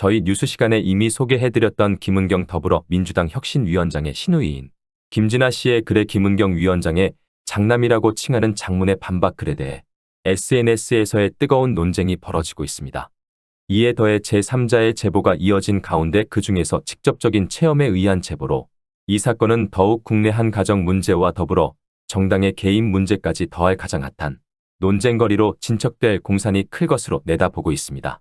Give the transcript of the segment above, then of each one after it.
저희 뉴스 시간에 이미 소개해드렸던 김은경 더불어민주당 혁신위원장의 신우이인 김진아 씨의 글에 김은경 위원장의 장남이라고 칭하는 장문의 반박 글에 대해 SNS에서의 뜨거운 논쟁이 벌어지고 있습니다. 이에 더해 제3자의 제보가 이어진 가운데 그중에서 직접적인 체험에 의한 제보로 이 사건은 더욱 국내 한 가정 문제와 더불어 정당의 개인 문제까지 더할 가장 핫한 논쟁거리로 진척될 공산이 클 것으로 내다보고 있습니다.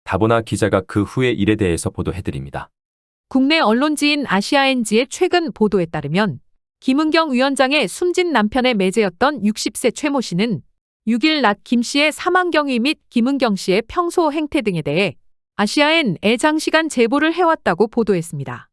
다보나 기자가 그 후의 일에 대해서 보도해드립니다. 국내 언론지인 아시아NG의 최근 보도에 따르면 김은경 위원장의 숨진 남편의 매제였던 60세 최모 씨는 6일 낮 김 씨의 사망 경위 및 김은경 씨의 평소 행태 등에 대해 아시아N에 장시간 제보를 해왔다고 보도했습니다.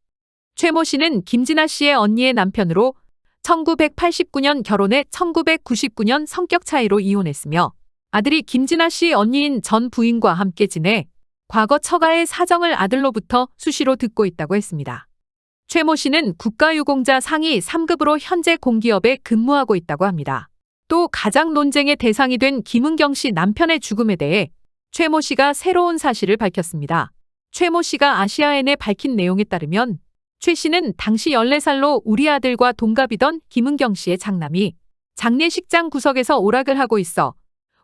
최모 씨는 김진아 씨의 언니의 남편으로 1989년 결혼해 1999년 성격 차이로 이혼했으며 아들이 김진아 씨 언니인 전 부인과 함께 지내 과거 처가의 사정을 아들로부터 수시로 듣고 있다고 했습니다. 최모 씨는 국가유공자 상위 3급으로 현재 공기업에 근무하고 있다고 합니다. 또 가장 논쟁의 대상이 된 김은경 씨 남편의 죽음에 대해 최모 씨가 새로운 사실을 밝혔습니다. 최모 씨가 아시아N에 밝힌 내용에 따르면 최 씨는 당시 14살로 우리 아들과 동갑이던 김은경 씨의 장남이 장례식장 구석에서 오락을 하고 있어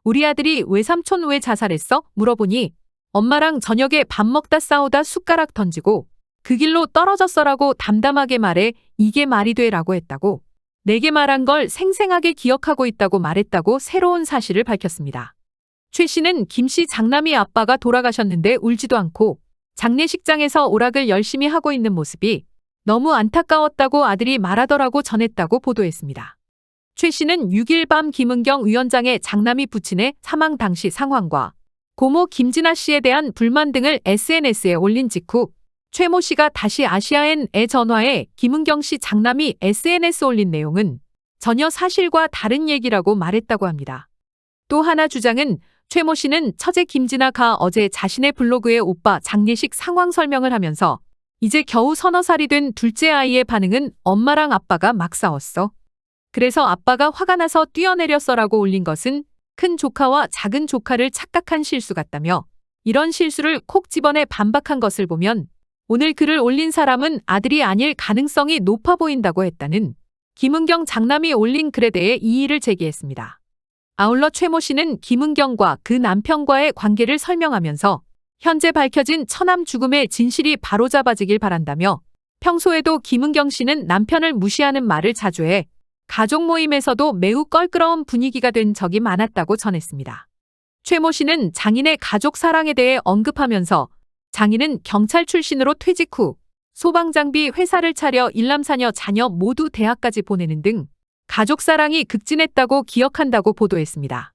우리 아들이 외삼촌 왜 자살했어? 물어보니 엄마랑 저녁에 밥 먹다 싸우다 숟가락 던지고 그 길로 떨어졌어라고 담담하게 말해 이게 말이 돼 라고 했다고 내게 말한 걸 생생하게 기억하고 있다고 말했다고 새로운 사실을 밝혔습니다. 최 씨는 김 씨 장남이 아빠가 돌아가셨는데 울지도 않고 장례식장에서 오락을 열심히 하고 있는 모습이 너무 안타까웠다고 아들이 말하더라고 전했다고 보도했습니다. 최 씨는 6일 밤 김은경 위원장의 장남이 부친의 사망 당시 상황과 고모 김진아 씨에 대한 불만 등을 SNS에 올린 직후 최모 씨가 다시 아시아N에 전화해 김은경 씨 장남이 SNS 올린 내용은 전혀 사실과 다른 얘기라고 말했다고 합니다. 또 하나 주장은 최모 씨는 처제 김진아가 어제 자신의 블로그에 오빠 장례식 상황 설명을 하면서 이제 겨우 서너 살이 된 둘째 아이의 반응은 엄마랑 아빠가 막 싸웠어. 그래서 아빠가 화가 나서 뛰어내렸어라고 올린 것은 큰 조카와 작은 조카를 착각한 실수 같다며 이런 실수를 콕 집어내 반박한 것을 보면 오늘 글을 올린 사람은 아들이 아닐 가능성이 높아 보인다고 했다는 김은경 장남이 올린 글에 대해 이의를 제기했습니다. 아울러 최모 씨는 김은경과 그 남편과의 관계를 설명하면서 현재 밝혀진 처남 죽음의 진실이 바로잡아지길 바란다며 평소에도 김은경 씨는 남편을 무시하는 말을 자주 해 가족 모임에서도 매우 껄끄러운 분위기가 된 적이 많았다고 전했습니다. 최모 씨는 장인의 가족 사랑에 대해 언급하면서 장인은 경찰 출신으로 퇴직 후 소방장비 회사를 차려 일남사녀 자녀 모두 대학까지 보내는 등 가족 사랑이 극진했다고 기억한다고 보도했습니다.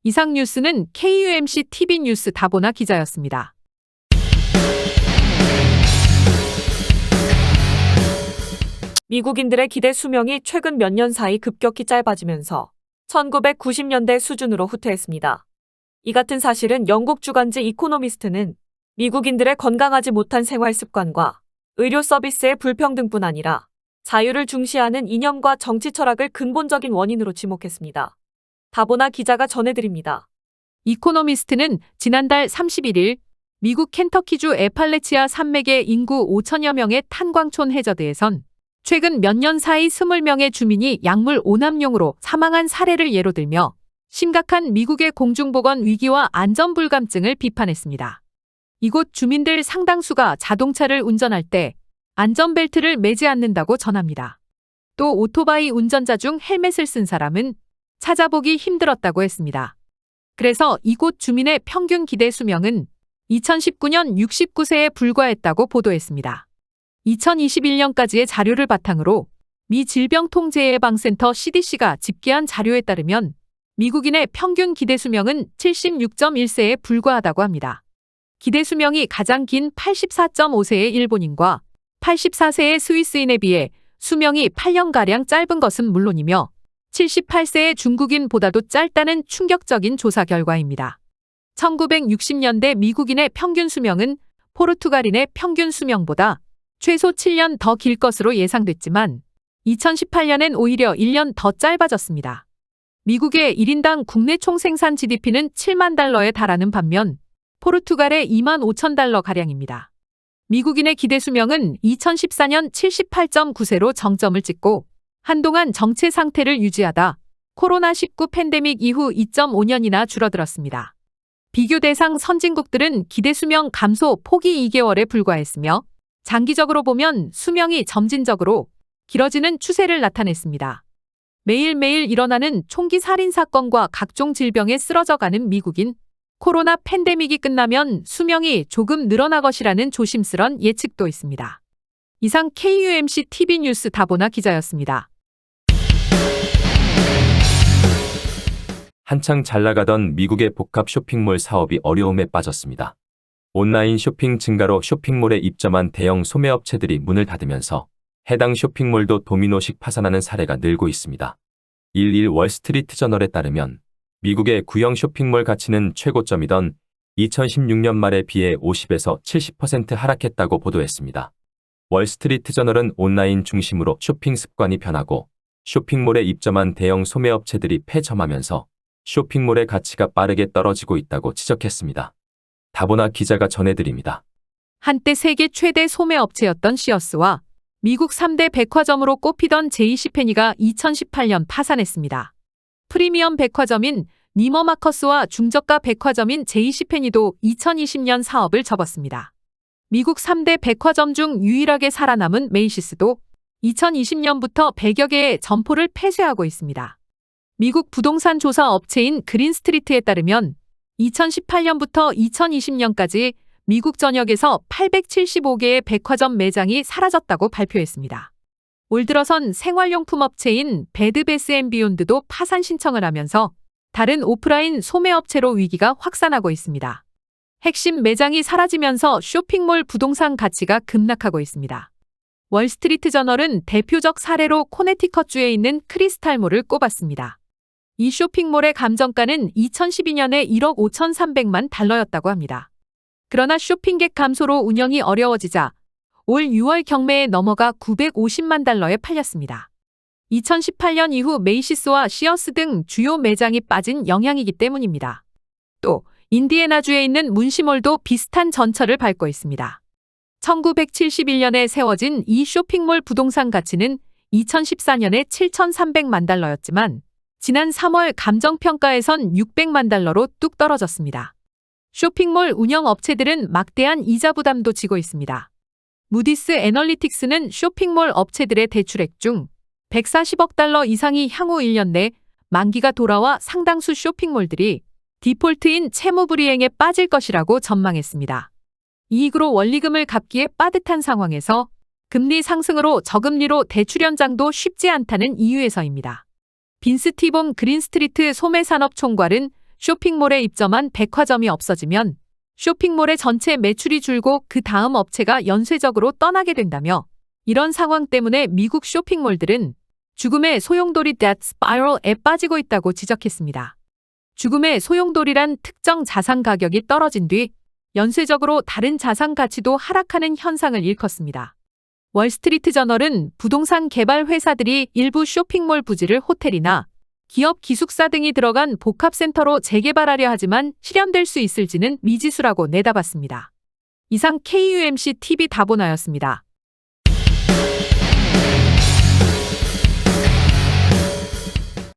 이상 뉴스는 KUMC TV뉴스 다보나 기자였습니다. 미국인들의 기대 수명이 최근 몇 년 사이 급격히 짧아지면서 1990년대 수준으로 후퇴했습니다. 이 같은 사실은 영국 주간지 이코노미스트는 미국인들의 건강하지 못한 생활 습관과 의료 서비스의 불평등뿐 아니라 자유를 중시하는 이념과 정치 철학을 근본적인 원인으로 지목했습니다. 다보나 기자가 전해드립니다. 이코노미스트는 지난달 31일 미국 켄터키주 애팔레치아 산맥의 인구 5천여 명의 탄광촌 해저드에선 최근 몇 년 사이 20명의 주민이 약물 오남용으로 사망한 사례를 예로 들며 심각한 미국의 공중보건 위기와 안전불감증을 비판했습니다. 이곳 주민들 상당수가 자동차를 운전할 때 안전벨트를 매지 않는다고 전합니다. 또 오토바이 운전자 중 헬멧을 쓴 사람은 찾아보기 힘들었다고 했습니다. 그래서 이곳 주민의 평균 기대 수명은 2019년 69세에 불과했다고 보도했습니다. 2021년까지의 자료를 바탕으로 미 질병통제예방센터 CDC가 집계한 자료에 따르면 미국인의 평균 기대 수명은 76.1세에 불과하다고 합니다. 기대 수명이 가장 긴 84.5세의 일본인과 84세의 스위스인에 비해 수명이 8년가량 짧은 것은 물론이며 78세의 중국인보다도 짧다는 충격적인 조사 결과입니다. 1960년대 미국인의 평균 수명은 포르투갈인의 평균 수명보다 최소 7년 더 길 것으로 예상됐지만 2018년엔 오히려 1년 더 짧아졌습니다. 미국의 1인당 국내 총생산 GDP는 7만 달러에 달하는 반면 포르투갈의 25,000달러 가량입니다. 미국인의 기대 수명은 2014년 78.9세로 정점을 찍고 한동안 정체 상태를 유지하다 코로나19 팬데믹 이후 2.5년이나 줄어들었습니다. 비교 대상 선진국들은 기대 수명 감소 폭이 2개월에 불과했으며 장기적으로 보면 수명이 점진적으로 길어지는 추세를 나타냈습니다. 매일매일 일어나는 총기 살인 사건과 각종 질병에 쓰러져가는 미국인, 코로나 팬데믹이 끝나면 수명이 조금 늘어날 것이라는 조심스런 예측도 있습니다. 이상 KUMC TV 뉴스 다보나 기자였습니다. 한창 잘 나가던 미국의 복합 쇼핑몰 사업이 어려움에 빠졌습니다. 온라인 쇼핑 증가로 쇼핑몰에 입점한 대형 소매업체들이 문을 닫으면서 해당 쇼핑몰도 도미노식 파산하는 사례가 늘고 있습니다. 11 월스트리트 저널에 따르면 미국의 구형 쇼핑몰 가치는 최고점이던 2016년 말에 비해 50에서 70% 하락했다고 보도했습니다. 월스트리트 저널은 온라인 중심으로 쇼핑 습관이 변하고 쇼핑몰에 입점한 대형 소매업체들이 폐점하면서 쇼핑몰의 가치가 빠르게 떨어지고 있다고 지적했습니다. 다보나 기자가 전해드립니다. 한때 세계 최대 소매업체였던 시어스와 미국 3대 백화점으로 꼽히던 JC페니가 2018년 파산했습니다. 프리미엄 백화점인 니머마커스와 중저가 백화점인 JC페니도 2020년 사업을 접었습니다. 미국 3대 백화점 중 유일하게 살아남은 메이시스도 2020년부터 100여 개의 점포를 폐쇄하고 있습니다. 미국 부동산 조사 업체인 그린스트리트에 따르면 2018년부터 2020년까지 미국 전역에서 875개의 백화점 매장이 사라졌다고 발표했습니다. 올 들어선 생활용품 업체인 베드베스앤비욘드도 파산 신청을 하면서 다른 오프라인 소매업체로 위기가 확산하고 있습니다. 핵심 매장이 사라지면서 쇼핑몰 부동산 가치가 급락하고 있습니다. 월스트리트 저널은 대표적 사례로 코네티컷주에 있는 크리스탈몰을 꼽았습니다. 이 쇼핑몰의 감정가는 2012년에 1억 5,300만 달러였다고 합니다. 그러나 쇼핑객 감소로 운영이 어려워지자 올 6월 경매에 넘어가 950만 달러에 팔렸습니다. 2018년 이후 메이시스와 시어스 등 주요 매장이 빠진 영향이기 때문입니다. 또 인디애나주에 있는 문시몰도 비슷한 전철을 밟고 있습니다. 1971년에 세워진 이 쇼핑몰 부동산 가치는 2014년에 7,300만 달러였지만 지난 3월 감정평가에선 600만 달러로 뚝 떨어졌습니다. 쇼핑몰 운영업체들은 막대한 이자 부담도 지고 있습니다. 무디스 애널리틱스는 쇼핑몰 업체들의 대출액 중 140억 달러 이상이 향후 1년 내 만기가 돌아와 상당수 쇼핑몰들이 디폴트인 채무불이행에 빠질 것이라고 전망했습니다. 이익으로 원리금을 갚기에 빠듯한 상황에서 금리 상승으로 저금리로 대출 연장도 쉽지 않다는 이유에서입니다. 빈스 티본 그린스트리트 소매산업 총괄은 쇼핑몰에 입점한 백화점이 없어지면 쇼핑몰의 전체 매출이 줄고 그 다음 업체가 연쇄적으로 떠나게 된다며 이런 상황 때문에 미국 쇼핑몰들은 죽음의 소용돌이 death spiral에 빠지고 있다고 지적했습니다. 죽음의 소용돌이란 특정 자산 가격이 떨어진 뒤 연쇄적으로 다른 자산 가치도 하락하는 현상을 일컫습니다. 월스트리트 저널은 부동산 개발 회사들이 일부 쇼핑몰 부지를 호텔이나 기업 기숙사 등이 들어간 복합센터로 재개발하려 하지만 실현될 수 있을지는 미지수라고 내다봤습니다. 이상 KUMC TV 다보나였습니다.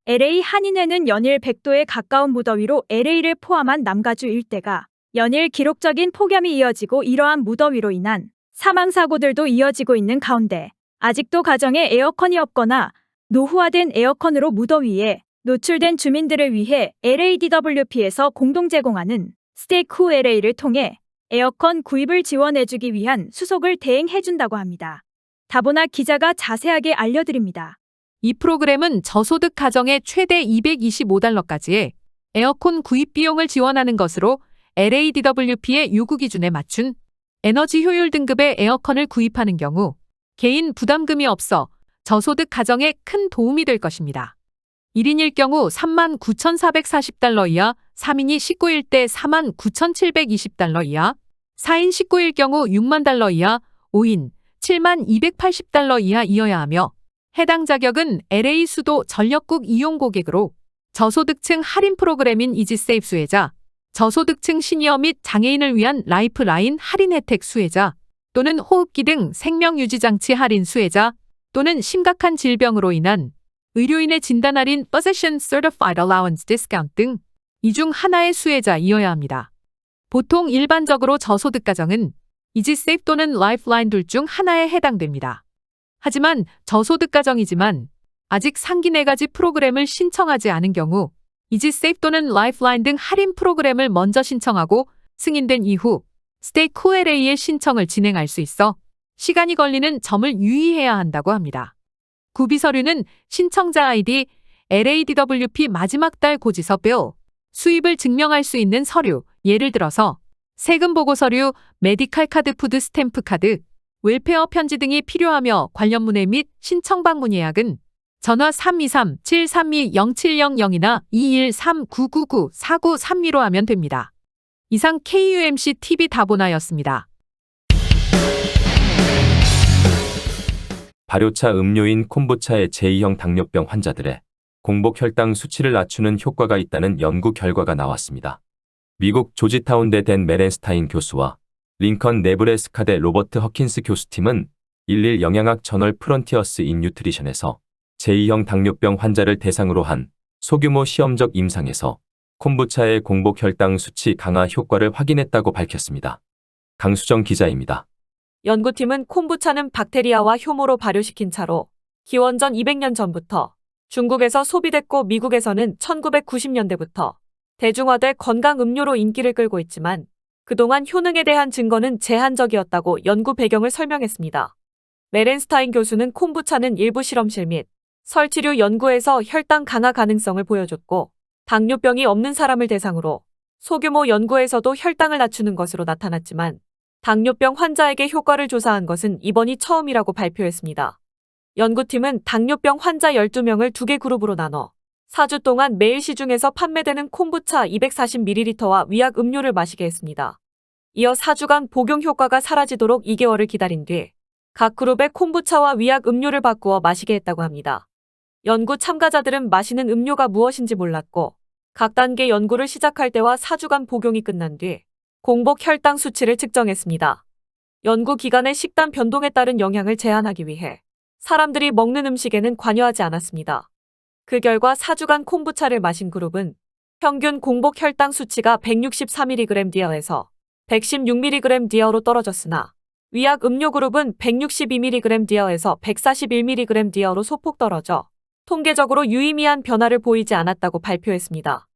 LA 한인회는 연일 100도에 가까운 무더위로 LA를 포함한 남가주 일대가 연일 기록적인 폭염이 이어지고 이러한 무더위로 인한 사망사고들도 이어지고 있는 가운데 아직도 가정에 에어컨이 없거나 노후화된 에어컨으로 무더위에 노출된 주민들을 위해 LADWP에서 공동 제공하는 스테이크 LA를 통해 에어컨 구입을 지원해주기 위한 수속을 대행해준다고 합니다. 다보나 기자가 자세하게 알려드립니다. 이 프로그램은 저소득 가정에 최대 225달러까지의 에어컨 구입 비용을 지원하는 것으로 LADWP의 요구 기준에 맞춘 에너지 효율 등급의 에어컨을 구입하는 경우 개인 부담금이 없어 저소득 가정에 큰 도움이 될 것입니다. 1인일 경우 39,440달러 이하, 3인이 19일 때 49,720달러 이하, 4인 19일 경우 6만 달러 이하, 5인 7280달러 이하이어야 하며 해당 자격은 LA 수도 전력국 이용 고객으로 저소득층 할인 프로그램인 이지세이프 수혜자, 저소득층 시니어 및 장애인을 위한 라이프라인 할인 혜택 수혜자 또는 호흡기 등 생명유지장치 할인 수혜자 또는 심각한 질병으로 인한 의료인의 진단 할인 Physician Certified Allowance Discount 등 이 중 하나의 수혜자이어야 합니다. 보통 일반적으로 저소득 가정은 이지세이프 또는 라이프라인 둘 중 하나에 해당됩니다. 하지만 저소득 가정이지만 아직 상기 4가지 프로그램을 신청하지 않은 경우 이지세이프 또는 라이프라인 등 할인 프로그램을 먼저 신청하고 승인된 이후 스테이 QLA의 신청을 진행할 수 있어 시간이 걸리는 점을 유의해야 한다고 합니다. 구비 서류는 신청자 아이디, LADWP 마지막 달 고지서 bil, 수입을 증명할 수 있는 서류, 예를 들어서 세금 보고 서류, 메디칼 카드, 푸드 스탬프 카드, 웰페어 편지 등이 필요하며 관련 문의 및 신청 방문 예약은 전화 323-732-0700이나 213-999-4932로 하면 됩니다. 이상 KUMC TV 다보나였습니다. 발효차 음료인 콤부차의 제2형 당뇨병 환자들의 공복 혈당 수치를 낮추는 효과가 있다는 연구 결과가 나왔습니다. 미국 조지타운대 댄 메렌스타인 교수와 링컨 네브래스카대 로버트 허킨스 교수팀은 11 영양학 저널 프론티어스 인 뉴트리션에서 제2형 당뇨병 환자를 대상으로 한 소규모 시험적 임상에서 콤부차의 공복 혈당 수치 강화 효과를 확인했다고 밝혔습니다. 강수정 기자입니다. 연구팀은 콤부차는 박테리아와 효모로 발효시킨 차로 기원전 200년 전부터 중국에서 소비됐고 미국에서는 1990년대부터 대중화돼 건강 음료로 인기를 끌고 있지만 그동안 효능에 대한 증거는 제한적이었다고 연구 배경을 설명했습니다. 메렌스타인 교수는 콤부차는 일부 실험실 및 설치류 연구에서 혈당 강화 가능성을 보여줬고 당뇨병이 없는 사람을 대상으로 소규모 연구에서도 혈당을 낮추는 것으로 나타났지만 당뇨병 환자에게 효과를 조사한 것은 이번이 처음이라고 발표했습니다. 연구팀은 당뇨병 환자 12명을 2개 그룹으로 나눠 4주 동안 매일 시중에서 판매되는 콤부차 240ml와 위약 음료를 마시게 했습니다. 이어 4주간 복용 효과가 사라지도록 2개월을 기다린 뒤 각 그룹의 콤부차와 위약 음료를 바꾸어 마시게 했다고 합니다. 연구 참가자들은 마시는 음료가 무엇인지 몰랐고 각 단계 연구를 시작할 때와 4주간 복용이 끝난 뒤 공복 혈당 수치를 측정했습니다. 연구 기간의 식단 변동에 따른 영향을 제한하기 위해 사람들이 먹는 음식에는 관여하지 않았습니다. 그 결과 4주간 콤부차를 마신 그룹은 평균 공복 혈당 수치가 164mg/dl에서 116mg/dl로 떨어졌으나 위약 음료 그룹은 162mg/dl에서 141mg/dl로 소폭 떨어져 통계적으로 유의미한 변화를 보이지 않았다고 발표했습니다.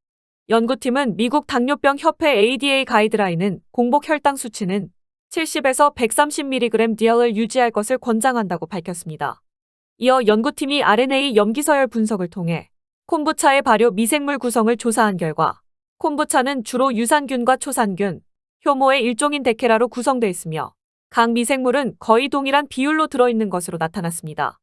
연구팀은 미국 당뇨병 협회 ADA 가이드라인은 공복 혈당 수치는 70에서 130mg/dl을 유지할 것을 권장한다고 밝혔습니다. 이어 연구팀이 RNA 염기서열 분석을 통해 콤부차의 발효 미생물 구성을 조사한 결과 콤부차는 주로 유산균과 초산균, 효모의 일종인 데케라로 구성되어 있으며 각 미생물은 거의 동일한 비율로 들어있는 것으로 나타났습니다.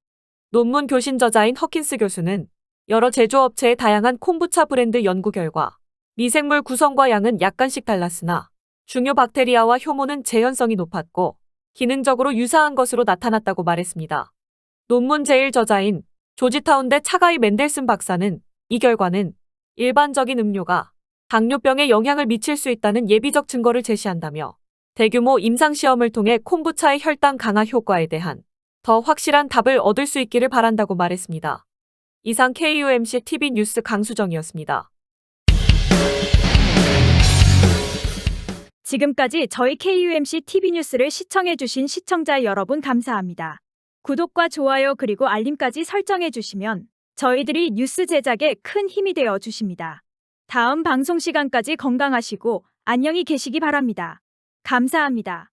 논문 교신 저자인 허킨스 교수는 여러 제조업체의 다양한 콤부차 브랜드 연구 결과 미생물 구성과 양은 약간씩 달랐으나 중요 박테리아와 효모는 재현성이 높았고 기능적으로 유사한 것으로 나타났다고 말했습니다. 논문 제1 저자인 조지타운대 차가이 맨델슨 박사는 이 결과는 일반적인 음료가 당뇨병에 영향을 미칠 수 있다는 예비적 증거를 제시한다며 대규모 임상시험을 통해 콤부차의 혈당 강화 효과에 대한 더 확실한 답을 얻을 수 있기를 바란다고 말했습니다. 이상 KUMC TV 뉴스 강수정이었습니다. 지금까지 저희 KUMC TV 뉴스를 시청해주신 시청자 여러분 감사합니다. 구독과 좋아요 그리고 알림까지 설정해주시면 저희들이 뉴스 제작에 큰 힘이 되어 주십니다. 다음 방송 시간까지 건강하시고 안녕히 계시기 바랍니다. 감사합니다.